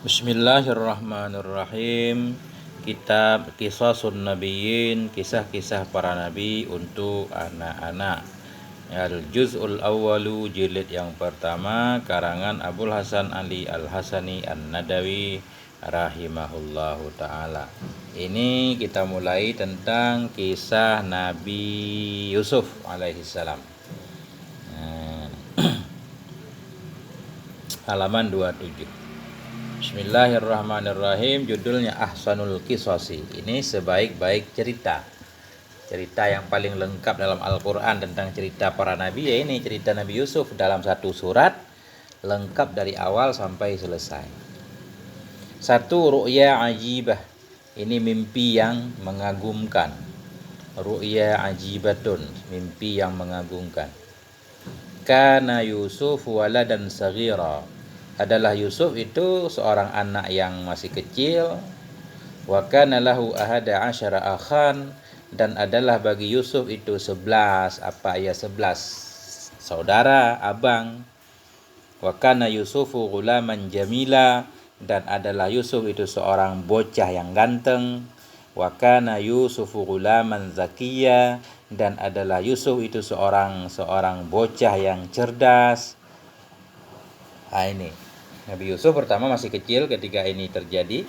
Bismillahirrahmanirrahim. Kitab Qisasun Nabiyyin, kisah-kisah para nabi untuk anak-anak. Al-Juz'ul Awwalu, jilid yang pertama, karangan Abul Hasan Ali Al-Hasani An-Nadawi rahimahullahu ta'ala. Ini kita mulai tentang kisah Nabi Yusuf alaihissalam. Halaman 27. Bismillahirrahmanirrahim. Judulnya Ahsanul Qisasi. Ini sebaik-baik cerita. Cerita yang paling lengkap dalam Al-Quran tentang cerita para nabi, ya ini cerita Nabi Yusuf dalam satu surat, lengkap dari awal sampai selesai. Satu, ru'ya ajibah. Ini mimpi yang mengagumkan. Ru'ya ajibatun, mimpi yang mengagumkan. Kana Yusuf waladan saghira. Adalah Yusuf itu seorang anak yang masih kecil. Wa kana lahu ahada asyara akhan, dan adalah bagi Yusuf itu 11 saudara, abang. Wa kana Yusufu ghulaman jamila, dan adalah Yusuf itu seorang bocah yang ganteng. Wa kana Yusufu ghulaman zakiyya, dan adalah Yusuf itu seorang bocah yang cerdas. Ini Nabi Yusuf pertama masih kecil ketika ini terjadi.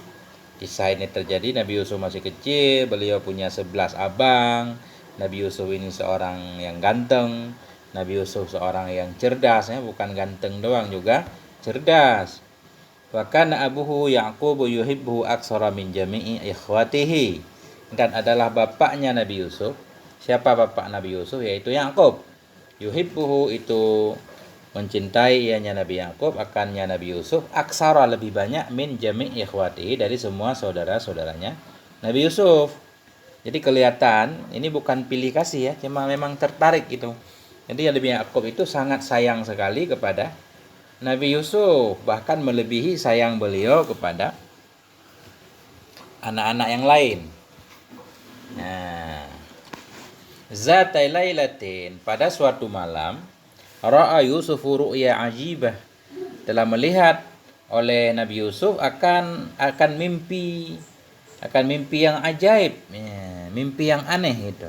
Kisah ini terjadi, Nabi Yusuf masih kecil, beliau punya 11 abang. Nabi Yusuf ini seorang yang ganteng. Nabi Yusuf seorang yang cerdas, ya, bukan ganteng doang, juga cerdas. Wa kana abuhu Ya'qub yuhibbu aksara min jami'i ikhwatihi. Dan adalah bapaknya Nabi Yusuf. Siapa bapak Nabi Yusuf? Yaitu Ya'qub. Yuhibbuhu itu mencintai ianya Nabi Ya'qub akannya Nabi Yusuf, aksara lebih banyak, min jami' ikhwati dari semua saudara-saudaranya Nabi Yusuf. Jadi kelihatan ini bukan pilih kasih, ya, cuma memang tertarik gitu. Jadi Nabi Ya'qub itu sangat sayang sekali kepada Nabi Yusuf, bahkan melebihi sayang beliau kepada anak-anak yang lain. Nah, zatai lailatin, pada suatu malam, ra'a Yusuf ru'ya ajibah, telah melihat oleh Nabi Yusuf akan mimpi yang ajaib, ya, mimpi yang aneh itu.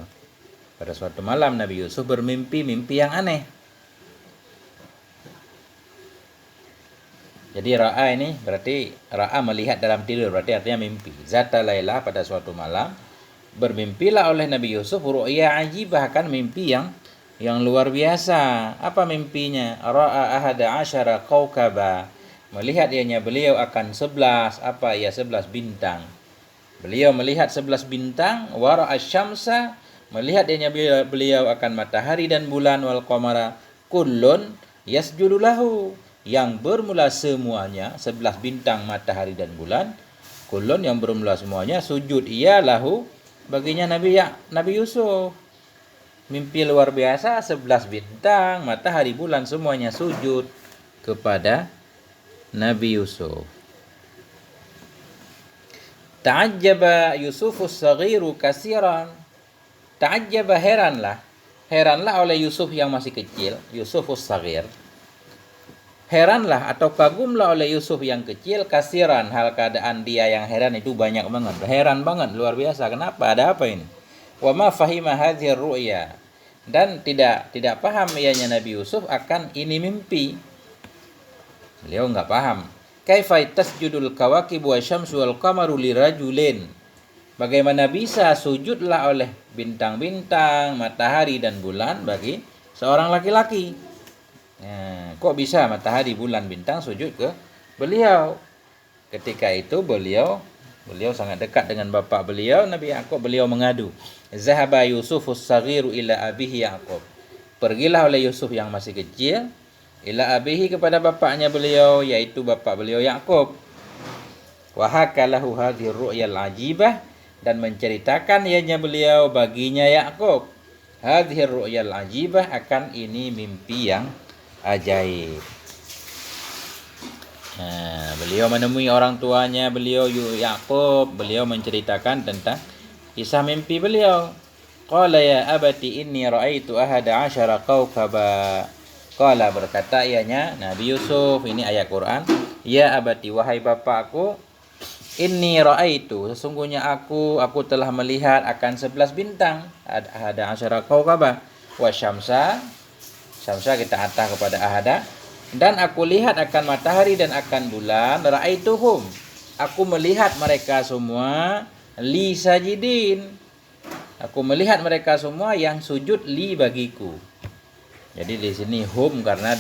Pada suatu malam Nabi Yusuf bermimpi mimpi yang aneh. Jadi ra'a ini berarti ra'a melihat dalam tidur, berarti artinya mimpi. Zata laila, pada suatu malam bermimpilah oleh Nabi Yusuf ru'ya ajibah, akan mimpi yang luar biasa. Apa mimpinya? Ra'a ahada asyara kaukaba, melihat ianya beliau akan 11 11 bintang. Beliau melihat 11 bintang. Wa ra'a syamsa, melihat ianya beliau akan matahari dan bulan. Wal qamara kullun yasjudu lahu, yang bermula semuanya 11 bintang, matahari dan bulan, kullun yang bermula semuanya, sujud ia lahu, baginya Nabi Yusuf. Mimpi luar biasa, 11 bintang, matahari, bulan, semuanya sujud kepada Nabi Yusuf. Ta'ajjaba Yusufus saghiru kasiran. Ta'ajjaba, heranlah oleh Yusuf yang masih kecil, Yusufus saghir. Heranlah atau kagumlah oleh Yusuf yang kecil, kasiran, hal keadaan dia yang heran itu banyak banget. Heran banget, luar biasa. Kenapa? Ada apa ini? Wa ma fahima hadhihi ru'ya, dan tidak paham ianya Nabi Yusuf akan ini mimpi. Beliau enggak paham. Kaifa tasjudul kawakib wa syamsu wal qamaru lirajulin, bagaimana bisa sujudlah oleh bintang-bintang, matahari dan bulan bagi seorang laki-laki. Nah, kok bisa matahari, bulan, bintang sujud ke beliau? Ketika itu beliau sangat dekat dengan bapak beliau Nabi Ya'qub. Beliau mengadu. Zahaba Yusufus saghiru ila abihi Ya'qub. Pergilah oleh Yusuf yang masih kecil ila abihi, kepada bapaknya beliau, yaitu bapak beliau Ya'qub. Wa hakalahu hadhihi ru'yal ajibah, dan menceritakan ianya beliau baginya Ya'qub hadhihi ru'yal ajibah, akan ini mimpi yang ajaib. Nah, beliau menemui orang tuanya beliau Ya'qub. Beliau menceritakan tentang kisah mimpi beliau. Qala ya abati inni ra'aitu ahada asyara kaukaba. Qala, berkata ianya Nabi Yusuf, ini ayat Quran. Ya abati, wahai bapakku, inni ra'aitu, sesungguhnya aku telah melihat akan 11 bintang. Ada asyara kaukabah wa syamsa, syamsa kita atah kepada ahada, dan aku lihat akan matahari dan akan bulan. Ra'aituhum, aku melihat mereka semua li sajidin, aku melihat mereka semua yang sujud li bagiku. Jadi di sini hum karena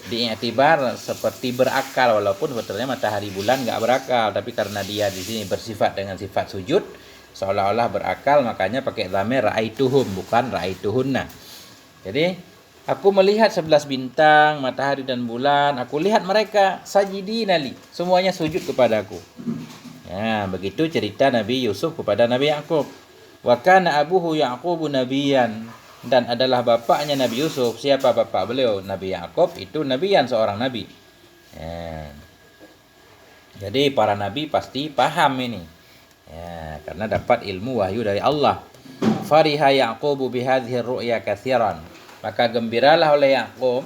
diiktibar seperti berakal, walaupun sebetulnya matahari bulan nggak berakal, tapi karena dia di sini bersifat dengan sifat sujud seolah-olah berakal, makanya pakai dhamir ra'aituhum bukan ra'aituhunna. Jadi aku melihat 11 bintang, matahari dan bulan, aku lihat mereka sajidina li, semuanya sujud kepadaku. Ya, begitu cerita Nabi Yusuf kepada Nabi Yakub. Wa kana abuhu Yaqubu nabiyan, dan adalah bapaknya Nabi Yusuf. Siapa bapak beliau? Nabi Yakub itu nabiyan, seorang nabi. Ya. Jadi para nabi pasti paham ini. Ya, karena dapat ilmu wahyu dari Allah. Fariha Yaqubu bihadhihi ru'ya katsiran. Maka gembiralah oleh Yakub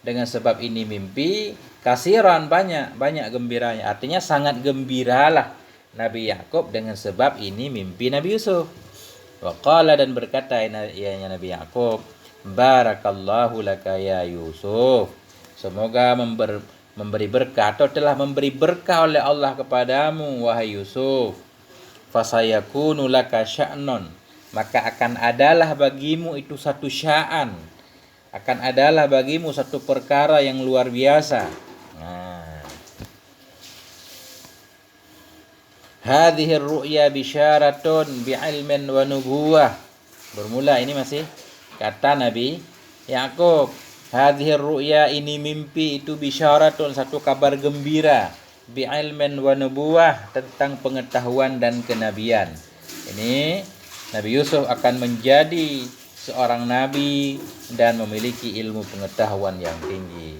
dengan sebab ini mimpi, kasiran banyak gembiranya. Artinya sangat gembiralah Nabi Yakub dengan sebab ini mimpi Nabi Yusuf. Waqala, dan berkata ianya Nabi Yakub, barakallahu laka ya Yusuf, semoga memberi berkah atau telah memberi berkah oleh Allah kepadamu wahai Yusuf. Fasayakunu laka sya'nun, maka akan adalah bagimu itu satu sya'an, akan adalah bagimu satu perkara yang luar biasa. Hadhihi ru'ya bisyaratun bi'ilmin wa nubuwah. Bermula ini masih kata Nabi Yakub. Hadhihi ru'ya, ini mimpi itu bisyaratun, satu kabar gembira, bi'ilmin wa nubuwah, tentang pengetahuan dan kenabian. Ini Nabi Yusuf akan menjadi seorang nabi dan memiliki ilmu pengetahuan yang tinggi.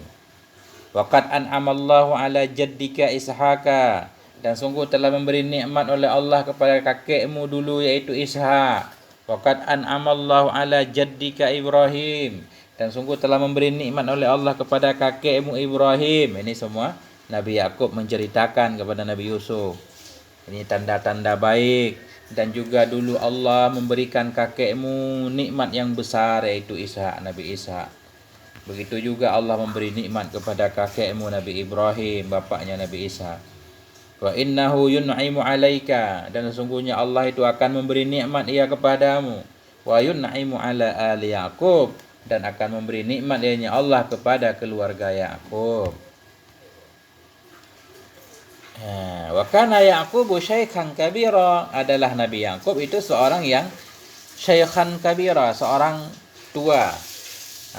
Waqad an'amallahu ala jaddika Ishaqa, dan sungguh telah memberi nikmat oleh Allah kepada kakekmu dulu yaitu Ishak. Waqad an'amallahu ala jaddika Ibrahim, dan sungguh telah memberi nikmat oleh Allah kepada kakekmu Ibrahim. Ini semua Nabi Yakub menceritakan kepada Nabi Yusuf. Ini tanda-tanda baik, dan juga dulu Allah memberikan kakekmu nikmat yang besar yaitu Ishak, Nabi Ishak. Begitu juga Allah memberi nikmat kepada kakekmu Nabi Ibrahim, bapaknya Nabi Ishak. Wa innahu yun'imu 'alaika, dan sesungguhnya Allah itu akan memberi nikmat ia kepadamu. Wa yun'imu 'ala ali Yaqub, dan akan memberi nikmat ianya Allah kepada keluarga Yakub. Wa kana Yaqubu syaikhan kabira, adalah Nabi Yakub itu seorang yang syaikhan kabira, seorang tua.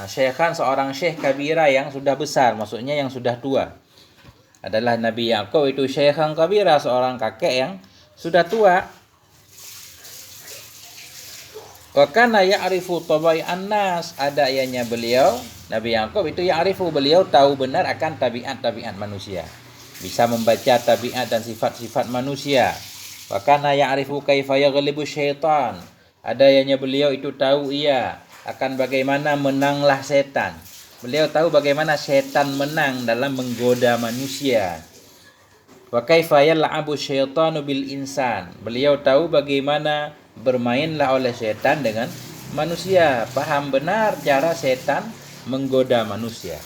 Syaikhan seorang syekh kabira yang sudah besar, maksudnya yang sudah tua. Adalah Nabi Yakub itu syaikhan kabira, seorang kakek yang sudah tua. Wa kana ya'rifu tabai'an nas, ada ianya beliau Nabi Yakub itu ya'rifu, beliau tahu benar akan tabiat-tabiat manusia, bisa membaca tabiat dan sifat-sifat manusia. Wa kana ya'rifu kaifa yaghlibu syaitan, ada ianya beliau itu tahu ia akan bagaimana menanglah setan. Beliau tahu bagaimana setan menang dalam menggoda manusia. Wa kaifa yal'abu syaitanu bil insan, beliau tahu bagaimana bermainlah oleh setan dengan manusia, paham benar cara setan menggoda manusia.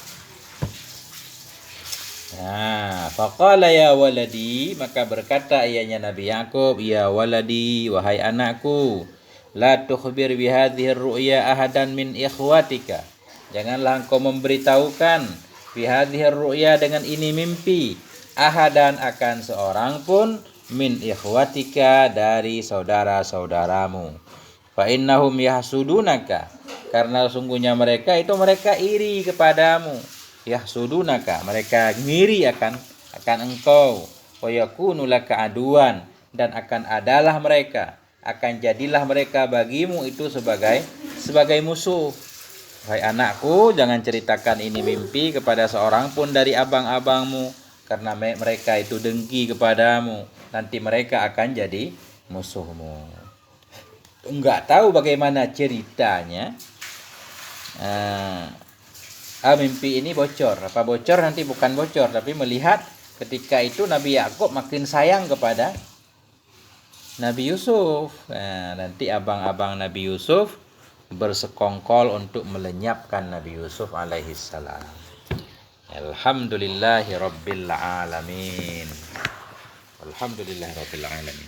Faqala ya waladi, maka berkata ianya Nabi Yakub, ya waladi, wahai anakku, la tukhbir bihadhihi ru'ya ahadan min ikhwatika, janganlah engkau memberitahukan bihadhihi ru'ya, dengan ini mimpi, ahadan, akan seorang pun, min ikhwatika, dari saudara-saudaramu. Fa innahum yahsudunaka, karena sungguhnya mereka iri kepadamu. Yahsudunaka, mereka ngiri akan engkau. Wa yakunu laka aduan, dan akan adalah mereka, akan jadilah mereka bagimu itu sebagai musuh. Hai anakku, jangan ceritakan ini mimpi kepada seorang pun dari abang-abangmu, karena mereka itu dengki kepadamu. Nanti mereka akan jadi musuhmu. Enggak tahu bagaimana ceritanya. mimpi ini bocor. Apa bocor? Nanti bukan bocor, tapi melihat ketika itu Nabi Yakub makin sayang kepada Nabi Yusuf. Nah, nanti abang-abang Nabi Yusuf bersekongkol untuk melenyapkan Nabi Yusuf alaihi salam. Alhamdulillahi rabbil alamin. Alhamdulillahi rabbil alamin.